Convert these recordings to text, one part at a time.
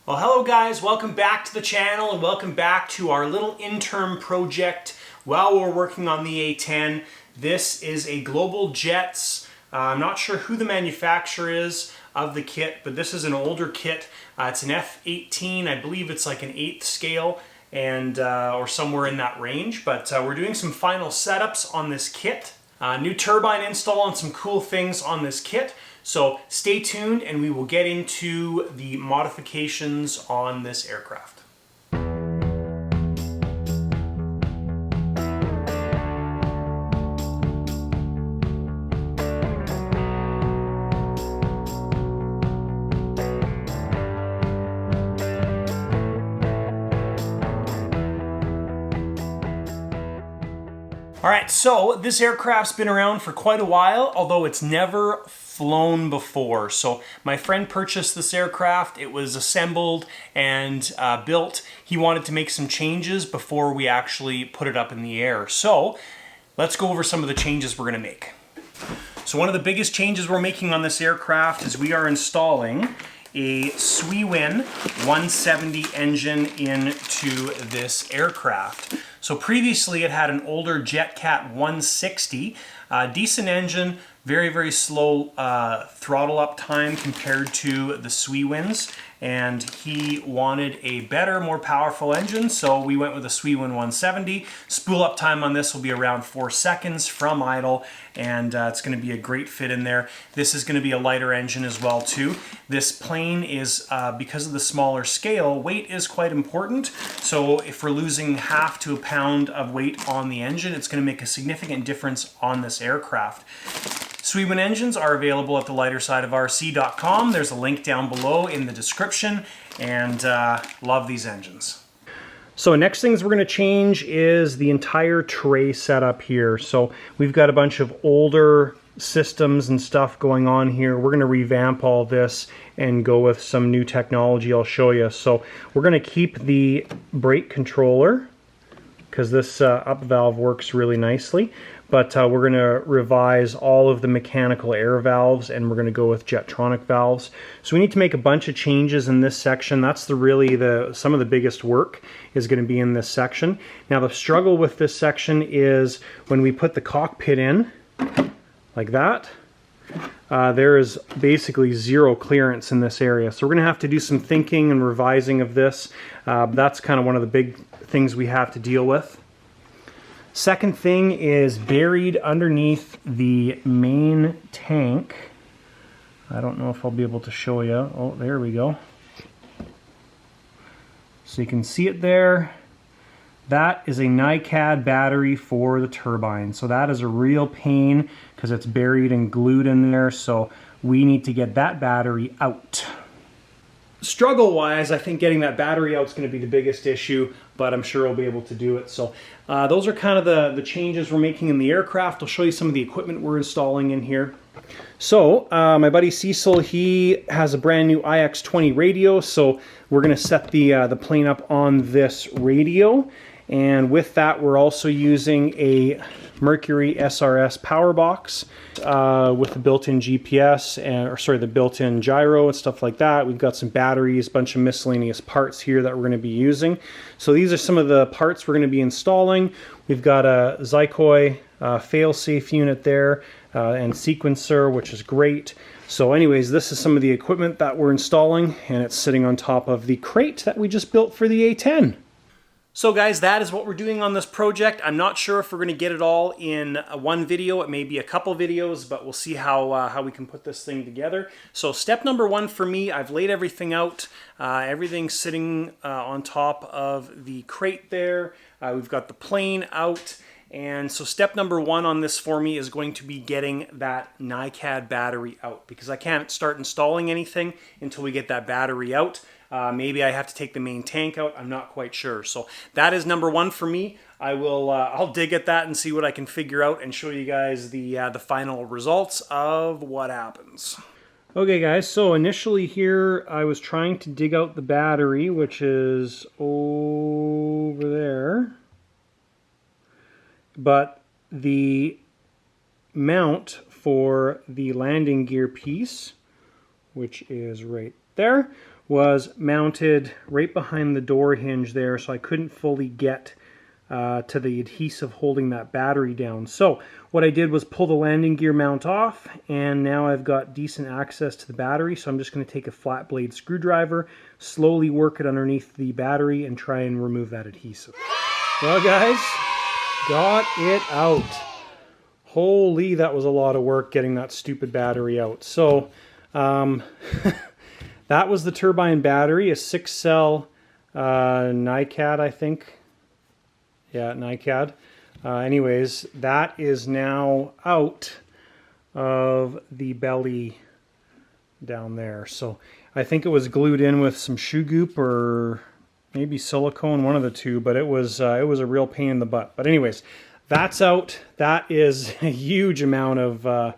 Well, hello guys, welcome back to the channel and welcome back to our little interim project while we're working on the A10. This is a Global Jets. I'm not sure who the manufacturer is of the kit, but this is an older kit. It's an F-18, I believe it's like an 8th scale and or somewhere in that range, but we're doing some final setups on this kit. New turbine install and some cool things on this kit. So stay tuned and we will get into the modifications on this aircraft. Alright, so this aircraft's been around for quite a while, although it's never flown before. So my friend purchased this aircraft, it was assembled and built. He wanted to make some changes before we actually put it up in the air. So let's go over some of the changes we're going to make. So one of the biggest changes we're making on this aircraft is we are installing a Swewin 170 engine into this aircraft. So previously it had an older JetCat 160, decent engine, very slow throttle up time compared to the Swewins, and he wanted a better, more powerful engine, so we went with a Swewin 170. Spool up time on this will be around 4 seconds from idle, and it's going to be a great fit in there. This is going to be a lighter engine as well too. This plane is, because of the smaller scale, weight is quite important, so if we're losing half to a pound of weight on the engine, it's going to make a significant difference on this aircraft. Swewin engines are available at thelightersideofrc.com. There's a link down below in the description, and love these engines. So next things we're going to change is the entire tray setup here. So we've got a bunch of older systems and stuff going on here. We're going to revamp all this and go with some new technology I'll show you. So we're going to keep the brake controller because this up valve works really nicely. But we're going to revise all of the mechanical air valves, and we're going to go with Jetronic valves. So we need to make a bunch of changes in this section. That's really some of the biggest work is going to be in this section. Now the struggle with this section is when we put the cockpit in, like that, there is basically zero clearance in this area. So we're going to have to do some thinking and revising of this. That's kind of one of the big things we have to deal with. Second thing is buried underneath the main tank. I don't know if I'll be able to show you. Oh, there we go. So you can see it there. That is a NiCad battery for the turbine. So that is a real pain because it's buried and glued in there. So we need to get that battery out. Struggle-wise, I think getting that battery out is going to be the biggest issue, but I'm sure we'll be able to do it. So those are kind of the changes we're making in the aircraft. I'll show you some of the equipment we're installing in here. So my buddy Cecil, he has a brand new IX20 radio, so we're going to set the plane up on this radio. And with that, we're also using a Mercury SRS power box with the built-in GPS the built-in gyro and stuff like that. We've got some batteries, a bunch of miscellaneous parts here that we're going to be using. So these are some of the parts we're going to be installing. We've got a Zykoy fail-safe unit there and sequencer, which is great. So anyways, this is some of the equipment that we're installing, and it's sitting on top of the crate that we just built for the A10. So guys, that is what we're doing on this project. I'm not sure if we're going to get it all in one video. It may be a couple videos, but we'll see how we can put this thing together. So step number one for me, I've laid everything out. Everything's sitting on top of the crate there. We've got the plane out. And so step number one on this for me is going to be getting that NiCad battery out, because I can't start installing anything until we get that battery out. Maybe I have to take the main tank out. I'm not quite sure. So that is number one for me. I'll dig at that and see what I can figure out and show you guys the final results of what happens. Okay guys, so initially here I was trying to dig out the battery, which is over there. But the mount for the landing gear piece, which is right there, was mounted right behind the door hinge there, so I couldn't fully get to the adhesive holding that battery down. So what I did was pull the landing gear mount off, and now I've got decent access to the battery, so I'm just going to take a flat blade screwdriver, slowly work it underneath the battery, and try and remove that adhesive. Well guys, got it out. Holy, that was a lot of work getting that stupid battery out. So that was the turbine battery, a 6-cell NiCad, I think. Yeah, NiCad. Anyways, that is now out of the belly down there. So I think it was glued in with some shoe goop or maybe silicone, one of the two, but it was a real pain in the butt. But anyways, that's out. That is a huge amount of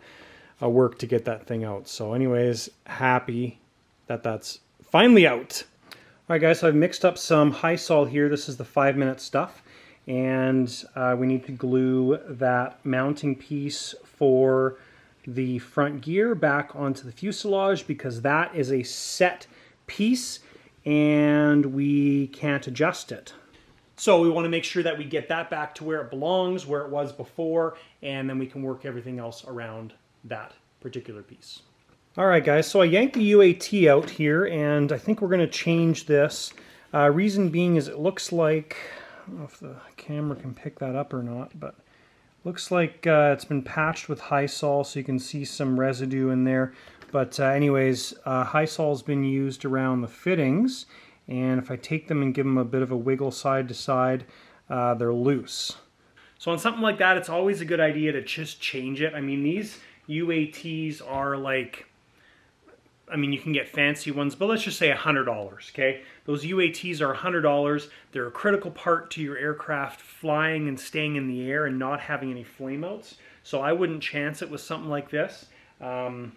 work to get that thing out. So anyways, happy that that's finally out. All right guys, so I've mixed up some High-Sol here. This is the 5-minute stuff. And we need to glue that mounting piece for the front gear back onto the fuselage, because that is a set piece and we can't adjust it. So we want to make sure that we get that back to where it belongs, where it was before, and then we can work everything else around that particular piece. All right guys, so I yanked the UAT out here, and I think we're going to change this. Reason being is it looks like, I don't know if the camera can pick that up or not, but looks like it's been patched with High-Sol, so you can see some residue in there. But anyways, High-Sol's been used around the fittings, and if I take them and give them a bit of a wiggle side to side, they're loose. So on something like that, it's always a good idea to just change it. I mean, these UATs are like, I mean, you can get fancy ones, but let's just say $100, okay? Those UATs are $100. They're a critical part to your aircraft flying and staying in the air and not having any flameouts. So I wouldn't chance it with something like this. Yeah,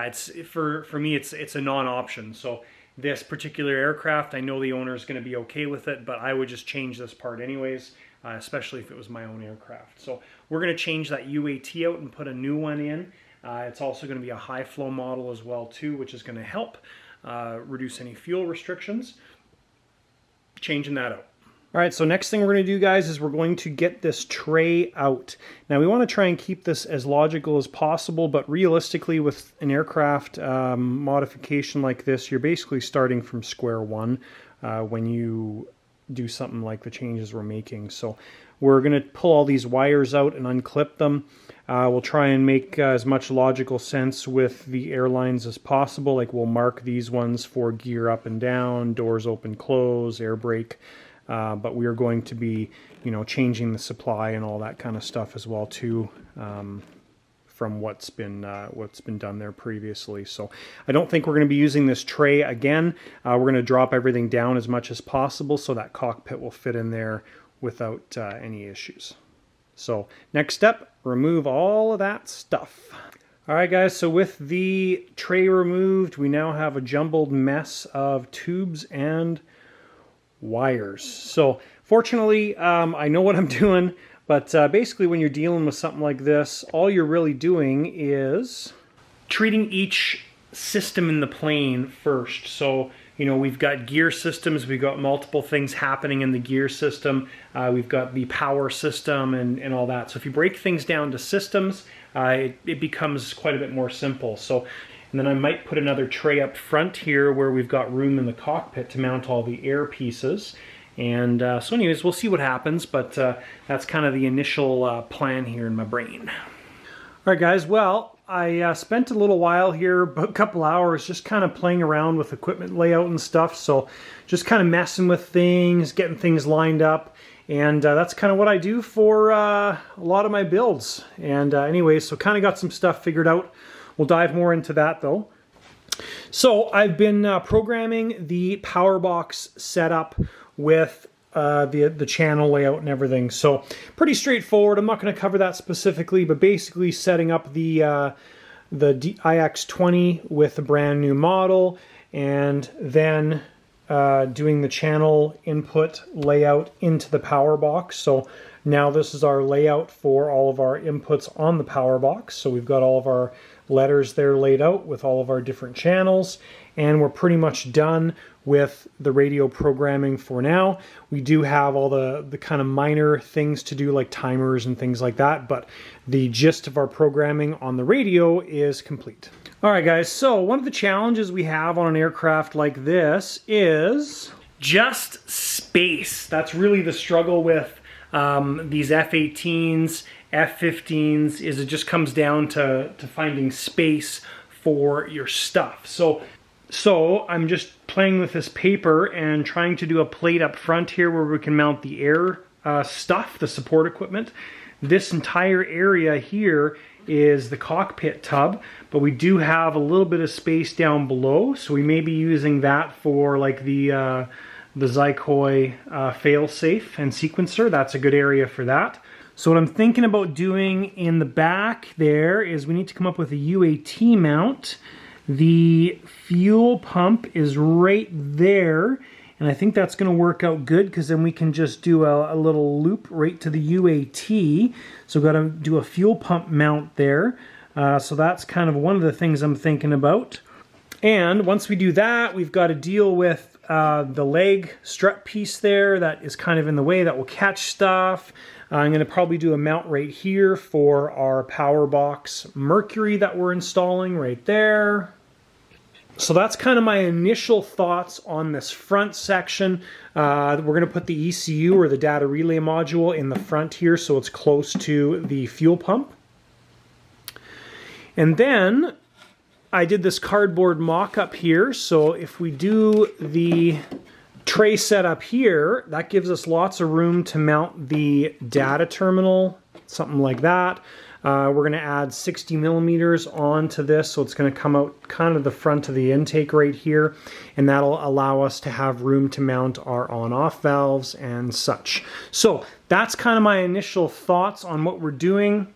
it's for me, it's a non-option. So this particular aircraft, I know the owner is going to be okay with it, but I would just change this part anyways, especially if it was my own aircraft. So we're going to change that UAT out and put a new one in. It's also going to be a high flow model as well too, which is going to help reduce any fuel restrictions. Changing that out. All right, so next thing we're going to do, guys, is we're going to get this tray out. Now we want to try and keep this as logical as possible, but realistically with an aircraft modification like this, you're basically starting from square one when you do something like the changes we're making. So we're going to pull all these wires out and unclip them. We'll try and make as much logical sense with the airlines as possible. Like we'll mark these ones for gear up and down, doors open, close, air brake. But we are going to be, you know, changing the supply and all that kind of stuff as well too, from what's been done there previously. So I don't think we're going to be using this tray again. We're going to drop everything down as much as possible so that cockpit will fit in there without any issues. So next step, remove all of that stuff. All right guys, so with the tray removed, we now have a jumbled mess of tubes and wires. So fortunately, I know what I'm doing, but basically when you're dealing with something like this, all you're really doing is treating each system in the plane first. So, you know, we've got gear systems, we've got multiple things happening in the gear system, we've got the power system and all that. So if you break things down to systems, it becomes quite a bit more simple. So, and then I might put another tray up front here where we've got room in the cockpit to mount all the air pieces. And so anyways, we'll see what happens, but that's kind of the initial plan here in my brain. All right guys, well, I spent a little while here, a couple hours, just kind of playing around with equipment layout and stuff. So just kind of messing with things, getting things lined up. And that's kind of what I do for a lot of my builds. And anyways, so kind of got some stuff figured out. We'll dive more into that though. So I've been programming the power box setup with the channel layout and everything. So pretty straightforward. I'm not going to cover that specifically, but basically setting up the IX20 with a brand new model, and then doing the channel input layout into the power box. So now this is our layout for all of our inputs on the power box. So we've got all of our letters there laid out with all of our different channels, and we're pretty much done with the radio programming for now. We do have all the kind of minor things to do, like timers and things like that, but the gist of our programming on the radio is complete. All right, guys, so one of the challenges we have on an aircraft like this is just space. That's really the struggle with these F-18s, F-15s, is it just comes down to finding space for your stuff. So I'm just playing with this paper and trying to do a plate up front here where we can mount the air stuff, the support equipment. This entire area here is the cockpit tub, but we do have a little bit of space down below, so we may be using that for like the Zykoy fail-safe and sequencer. That's a good area for that. So what I'm thinking about doing in the back there is we need to come up with a UAT mount. The fuel pump is right there, and I think that's going to work out good because then we can just do a little loop right to the UAT. So we've got to do a fuel pump mount there. So that's kind of one of the things I'm thinking about. And once we do that, we've got to deal with the leg strut piece there that is kind of in the way that will catch stuff. I'm going to probably do a mount right here for our power box Mercury that we're installing right there. So that's kind of my initial thoughts on this front section. We're going to put the ECU or the data relay module in the front here so it's close to the fuel pump. And then I did this cardboard mock-up here, so if we do the tray setup here, that gives us lots of room to mount the data terminal, something like that. We're going to add 60 millimeters onto this, so it's going to come out kind of the front of the intake right here, and that'll allow us to have room to mount our on-off valves and such. So that's kind of my initial thoughts on what we're doing.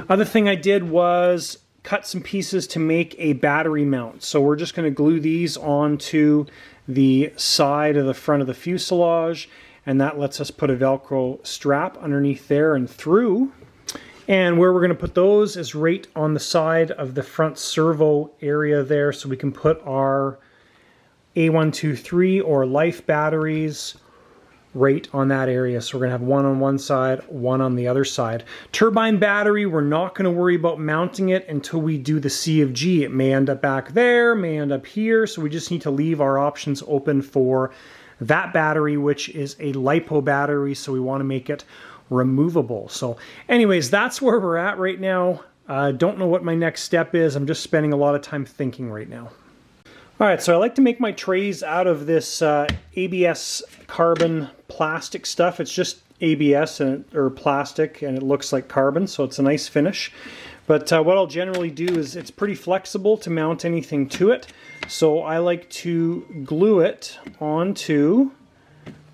Other thing I did was cut some pieces to make a battery mount. So we're just going to glue these onto the side of the front of the fuselage, and that lets us put a Velcro strap underneath there and through. And where we're going to put those is right on the side of the front servo area there, so we can put our A123 or Life batteries right on that area. So we're going to have one on one side, one on the other side. Turbine battery, we're not going to worry about mounting it until we do the C of G. It may end up back there, may end up here, so we just need to leave our options open for that battery, which is a LiPo battery, so we want to make it removable. So anyways, that's where we're at right now. Don't know what my next step is. I'm just spending a lot of time thinking right now. Alright, so I like to make my trays out of this ABS carbon plastic stuff. It's just ABS or plastic, and it looks like carbon, so it's a nice finish. But what I'll generally do is it's pretty flexible to mount anything to it, so I like to glue it onto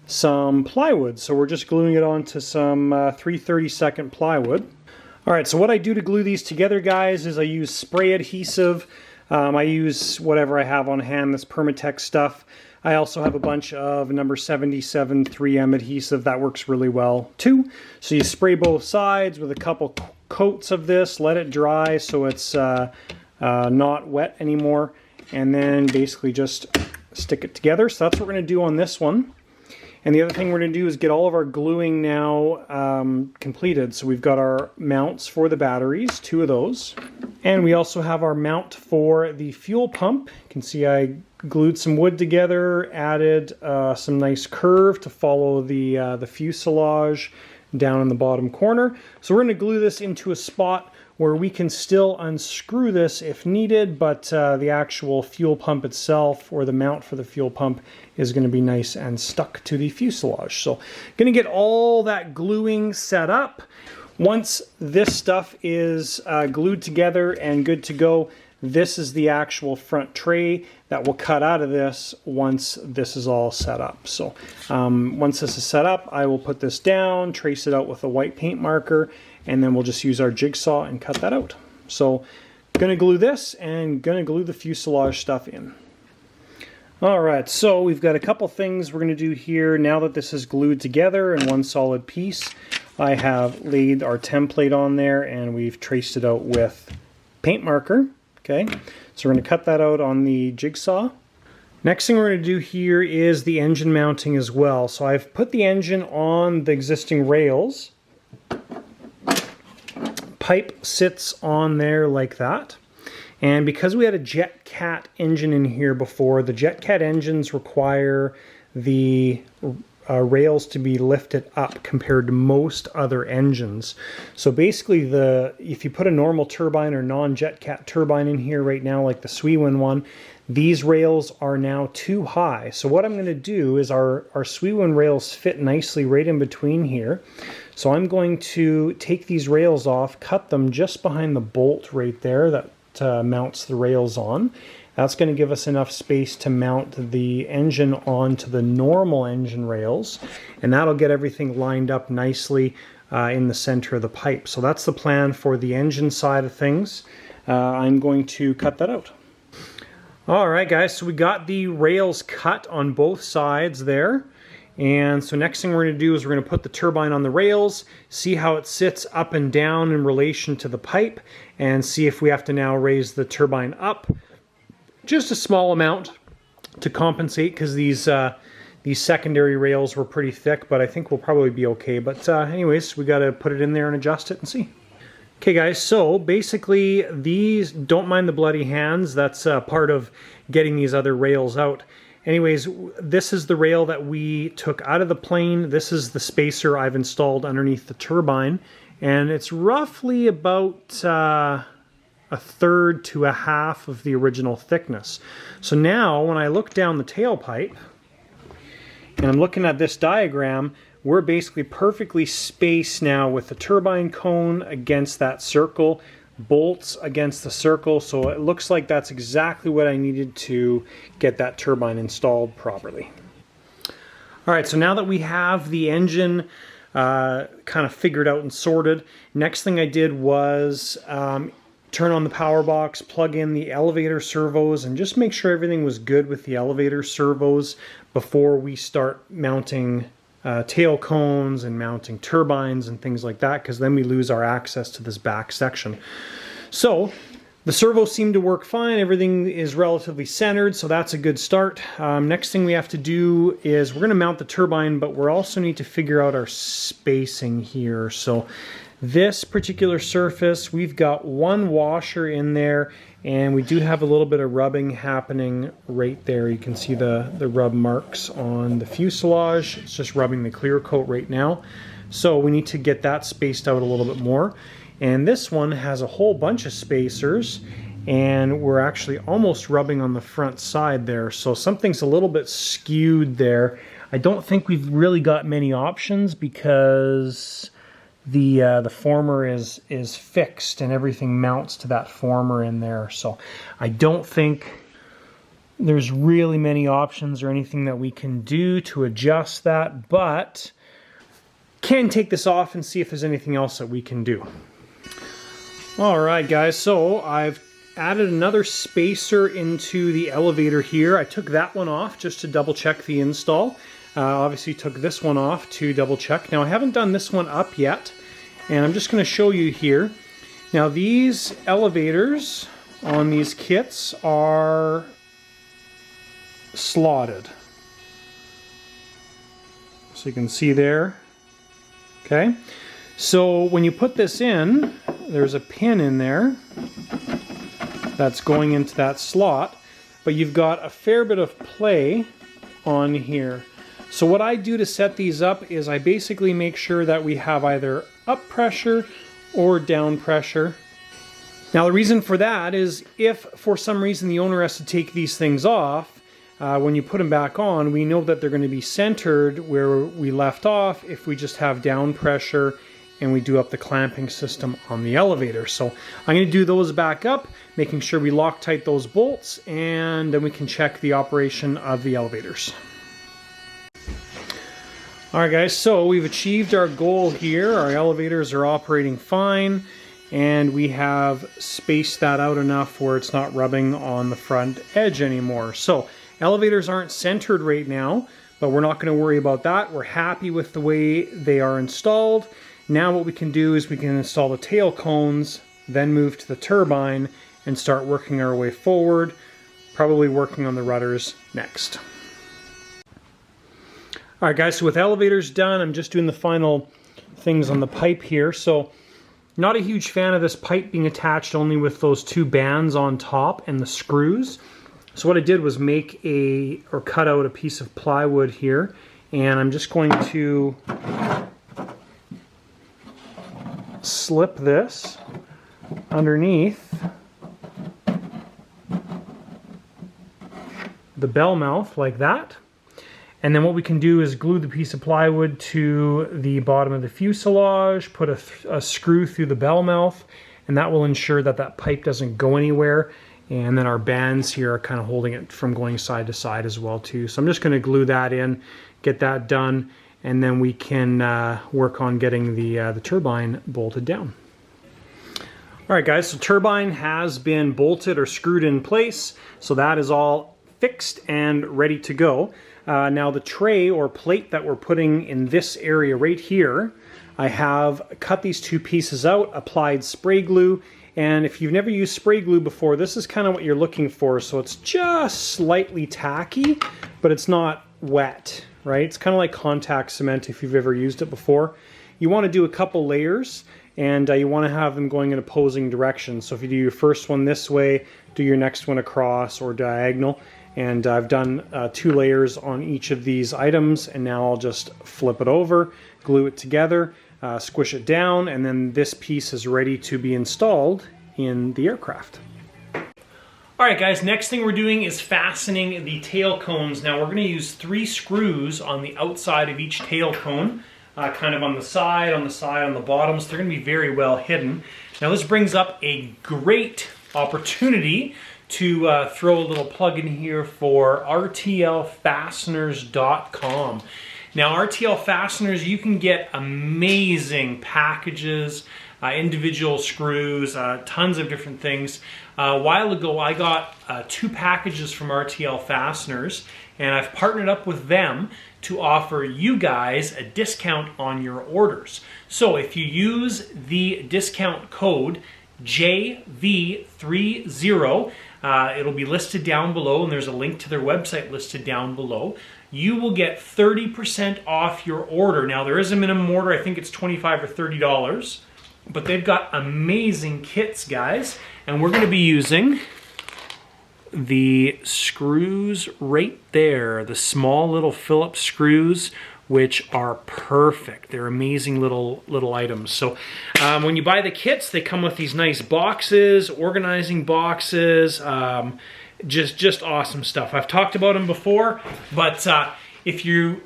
some plywood. So we're just gluing it onto some 3/32 plywood. Alright, so what I do to glue these together, guys, is I use spray adhesive. I use whatever I have on hand, this Permatex stuff. I also have a bunch of number 77 3M adhesive that works really well too. So you spray both sides with a couple coats of this, let it dry so it's not wet anymore, and then basically just stick it together. So that's what we're going to do on this one. And the other thing we're going to do is get all of our gluing now completed. So we've got our mounts for the batteries, 2 of those. And we also have our mount for the fuel pump. You can see I glued some wood together, added some nice curve to follow the fuselage down in the bottom corner. So we're going to glue this into a spot where we can still unscrew this if needed, but the actual fuel pump itself, or the mount for the fuel pump, is going to be nice and stuck to the fuselage. So going to get all that gluing set up. Once this stuff is glued together and good to go, this is the actual front tray that will cut out of this once this is all set up. So once this is set up, I will put this down, trace it out with a white paint marker, and then we'll just use our jigsaw and cut that out. So gonna glue this and gonna glue the fuselage stuff in. Alright, so we've got a couple things we're gonna do here. Now that this is glued together in one solid piece, I have laid our template on there and we've traced it out with paint marker. Okay, so we're going to cut that out on the jigsaw. Next thing we're going to do here is the engine mounting as well. So I've put the engine on the existing rails. Pipe sits on there like that. And because we had a JetCat engine in here before, the JetCat engines require the rails to be lifted up compared to most other engines. So basically, if you put a normal turbine or non-JetCat turbine in here right now, like the Swewin one, these rails are now too high. So what I'm going to do is our Swewin rails fit nicely right in between here. So I'm going to take these rails off, cut them just behind the bolt right there that mounts the rails on. That's going to give us enough space to mount the engine onto the normal engine rails, and that'll get everything lined up nicely in the center of the pipe. So that's the plan for the engine side of things. I'm going to cut that out. Alright guys, so we got the rails cut on both sides there. And so next thing we're going to do is we're going to put the turbine on the rails, see how it sits up and down in relation to the pipe, and see if we have to now raise the turbine up just a small amount to compensate, because these secondary rails were pretty thick, but I think we'll probably be okay. But anyways, we got to put it in there and adjust it and see. Okay guys, so basically these, don't mind the bloody hands, that's part of getting these other rails out. Anyways, this is the rail that we took out of the plane. This is the spacer I've installed underneath the turbine, and it's roughly about a third to a half of the original thickness. So now when I look down the tailpipe and I'm looking at this diagram, we're basically perfectly spaced now with the turbine cone against that circle, bolts against the circle, so it looks like that's exactly what I needed to get that turbine installed properly. Alright, so now that we have the engine kind of figured out and sorted, next thing I did was turn on the power box, plug in the elevator servos, and just make sure everything was good with the elevator servos before we start mounting tail cones and mounting turbines and things like that, because then we lose our access to this back section. So the servos seem to work fine, everything is relatively centered, so that's a good start. Next thing we have to do is we're going to mount the turbine, but we also need to figure out our spacing here. So this particular surface, we've got one washer in there, and we do have a little bit of rubbing happening right there. You can see the rub marks on the fuselage. It's just rubbing the clear coat right now. So we need to get that spaced out a little bit more. And this one has a whole bunch of spacers, and we're actually almost rubbing on the front side there. So something's a little bit skewed there. I don't think we've really got many options because the former is fixed and everything mounts to that former in there. So I don't think there's really many options or anything that we can do to adjust that, but can take this off and see if there's anything else that we can do. Alright guys, so I've added another spacer into the elevator here. I took that one off just to double check the install. Obviously took this one off to double check. Now I haven't done this one up yet, and I'm just going to show you here. Now these elevators on these kits are slotted. So you can see there. Okay. So when you put this in, there's a pin in there that's going into that slot, but you've got a fair bit of play on here. So what I do to set these up is I basically make sure that we have either up pressure or down pressure. Now the reason for that is if for some reason the owner has to take these things off, when you put them back on, we know that they're going to be centered where we left off if we just have down pressure and we do up the clamping system on the elevator. So I'm going to do those back up, making sure we Loctite those bolts, and then we can check the operation of the elevators. Alright guys, so we've achieved our goal here. Our elevators are operating fine, and we have spaced that out enough where it's not rubbing on the front edge anymore. So elevators aren't centered right now, but we're not going to worry about that. We're happy with the way they are installed. Now what we can do is we can install the tail cones, then move to the turbine and start working our way forward. probably working on the rudders next. All right, guys, so with elevators done, I'm just doing the final things on the pipe here. So not a huge fan of this pipe being attached only with those two bands on top and the screws. So what I did was cut out a piece of plywood here, and I'm just going to slip this underneath the bell mouth like that. And then what we can do is glue the piece of plywood to the bottom of the fuselage, put a screw through the bell mouth, and that will ensure that that pipe doesn't go anywhere. And then our bands here are kind of holding it from going side to side as well too. So I'm just going to glue that in, get that done, and then we can work on getting the turbine bolted down. All right, guys, so turbine has been bolted or screwed in place, so that is all fixed and ready to go. Now the tray or plate that we're putting in this area right here, I have cut these two pieces out, applied spray glue, and if you've never used spray glue before, this is kind of what you're looking for. So it's just slightly tacky, but it's not wet, right? It's kind of like contact cement if you've ever used it before. You want to do a couple layers, and you want to have them going in opposing directions. So if you do your first one this way, do your next one across or diagonal. And I've done 2 layers on each of these items, and now I'll just flip it over, glue it together, squish it down, and then this piece is ready to be installed in the aircraft. Alright guys, next thing we're doing is fastening the tail cones. Now we're going to use 3 screws on the outside of each tail cone, kind of on the side, on the bottom, so they're going to be very well hidden. Now this brings up a great opportunity to throw a little plug in here for rtlfasteners.com. Now RTL Fasteners, you can get amazing packages, individual screws, tons of different things. A while ago I got 2 packages from RTL Fasteners, and I've partnered up with them to offer you guys a discount on your orders. So if you use the discount code JV30, it'll be listed down below, and there's a link to their website listed down below. You will get 30% off your order. Now there is a minimum order, I think it's $25 or $30, but they've got amazing kits, guys, and we're going to be using the screws right there, the small little Phillips screws, which are perfect. They're amazing little items. So when you buy the kits, they come with these nice boxes, organizing boxes, just awesome stuff. I've talked about them before, but if you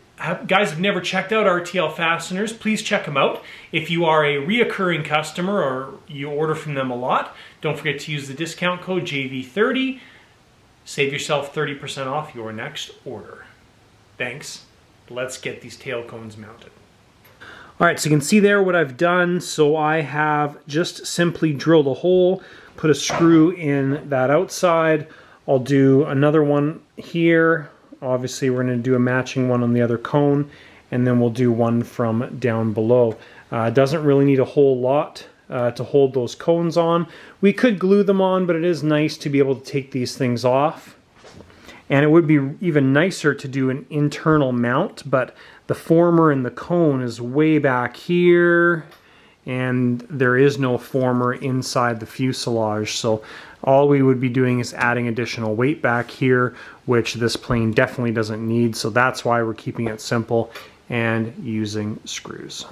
guys have never checked out RTL Fasteners, please check them out. If you are a reoccurring customer or you order from them a lot, don't forget to use the discount code JV30. Save yourself 30% off your next order. Thanks. Let's get these tail cones mounted. All right, so you can see there what I've done. So I have just simply drilled a hole, put a screw in that outside. I'll do another one here. Obviously, we're going to do a matching one on the other cone, and then we'll do one from down below. It doesn't really need a whole lot to hold those cones on. We could glue them on, but it is nice to be able to take these things off. And it would be even nicer to do an internal mount, but the former in the cone is way back here, and there is no former inside the fuselage. So all we would be doing is adding additional weight back here, which this plane definitely doesn't need. So that's why we're keeping it simple and using screws.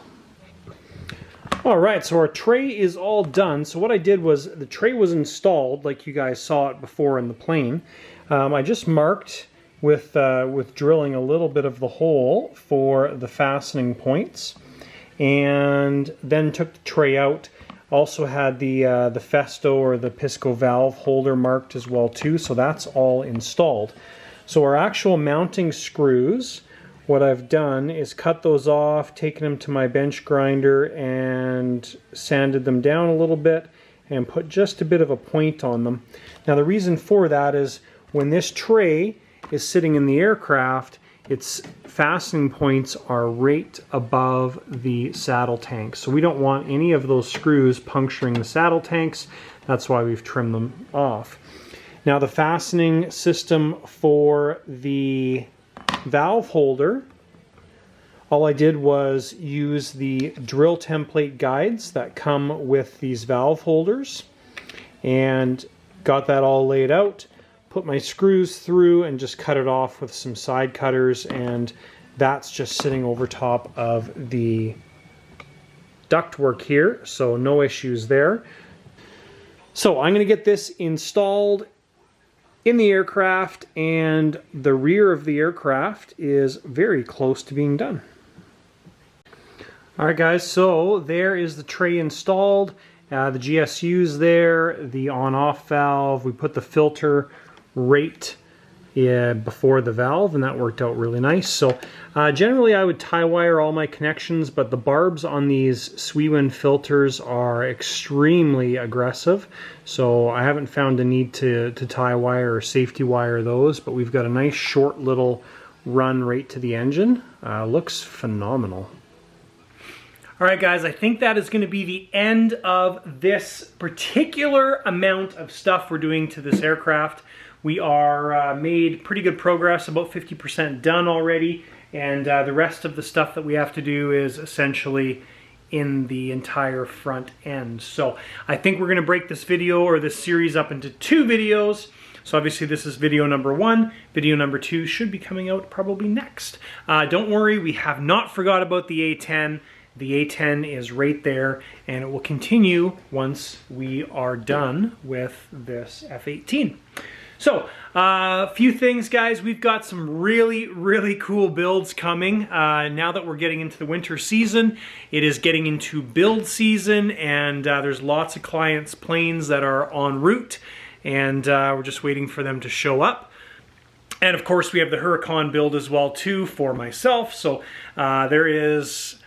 All right, so our tray is all done. So what I did was the tray was installed like you guys saw it before in the plane. I just marked with drilling a little bit of the hole for the fastening points, and then took the tray out. Also had the Festo or the Pisco valve holder marked as well too, so that's all installed. So our actual mounting screws, what I've done is cut those off, taken them to my bench grinder and sanded them down a little bit and put just a bit of a point on them. Now the reason for that is when this tray is sitting in the aircraft, its fastening points are right above the saddle tank. So we don't want any of those screws puncturing the saddle tanks. That's why we've trimmed them off. Now the fastening system for the valve holder, all I did was use the drill template guides that come with these valve holders and got that all laid out, put my screws through and just cut it off with some side cutters, and that's just sitting over top of the ductwork here, so no issues there. So I'm going to get this installed in the aircraft, and the rear of the aircraft is very close to being done. Alright guys, so there is the tray installed, the GSU's there, the on-off valve. We put the filter right before the valve, and that worked out really nice. So generally I would tie wire all my connections, but the barbs on these Sweewind filters are extremely aggressive, so I haven't found a need to tie wire or safety wire those, but we've got a nice short little run right to the engine. Looks phenomenal. Alright guys, I think that is going to be the end of this particular amount of stuff we're doing to this aircraft. We are made pretty good progress, about 50% done already, and the rest of the stuff that we have to do is essentially in the entire front end. So I think we're going to break this video or this series up into 2 videos. So obviously this is video number 1. Video number 2 should be coming out probably next. Don't worry, we have not forgot about the A10. The A10 is right there, and it will continue once we are done with this F-18. So, a few things, guys. We've got some really cool builds coming. Now that we're getting into the winter season, it is getting into build season, and there's lots of clients' planes that are en route, and we're just waiting for them to show up. And of course, we have the Huracan build as well, too, for myself. So, there is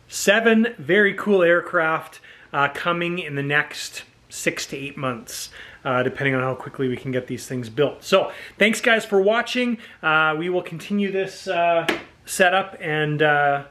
7 very cool aircraft coming in the next 6 to 8 months, depending on how quickly we can get these things built. So thanks guys for watching. We will continue this setup and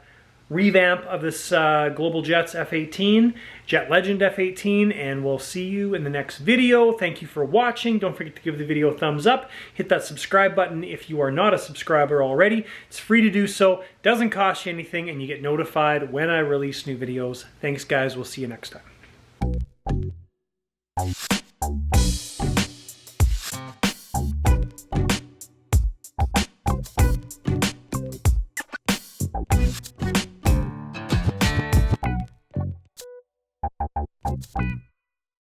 revamp of this Global Jets F-18, Jet Legend F-18, and we'll see you in the next video. Thank you for watching. Don't forget to give the video a thumbs up. Hit that subscribe button if you are not a subscriber already. It's free to do so, doesn't cost you anything, and you get notified when I release new videos. Thanks guys, we'll see you next time.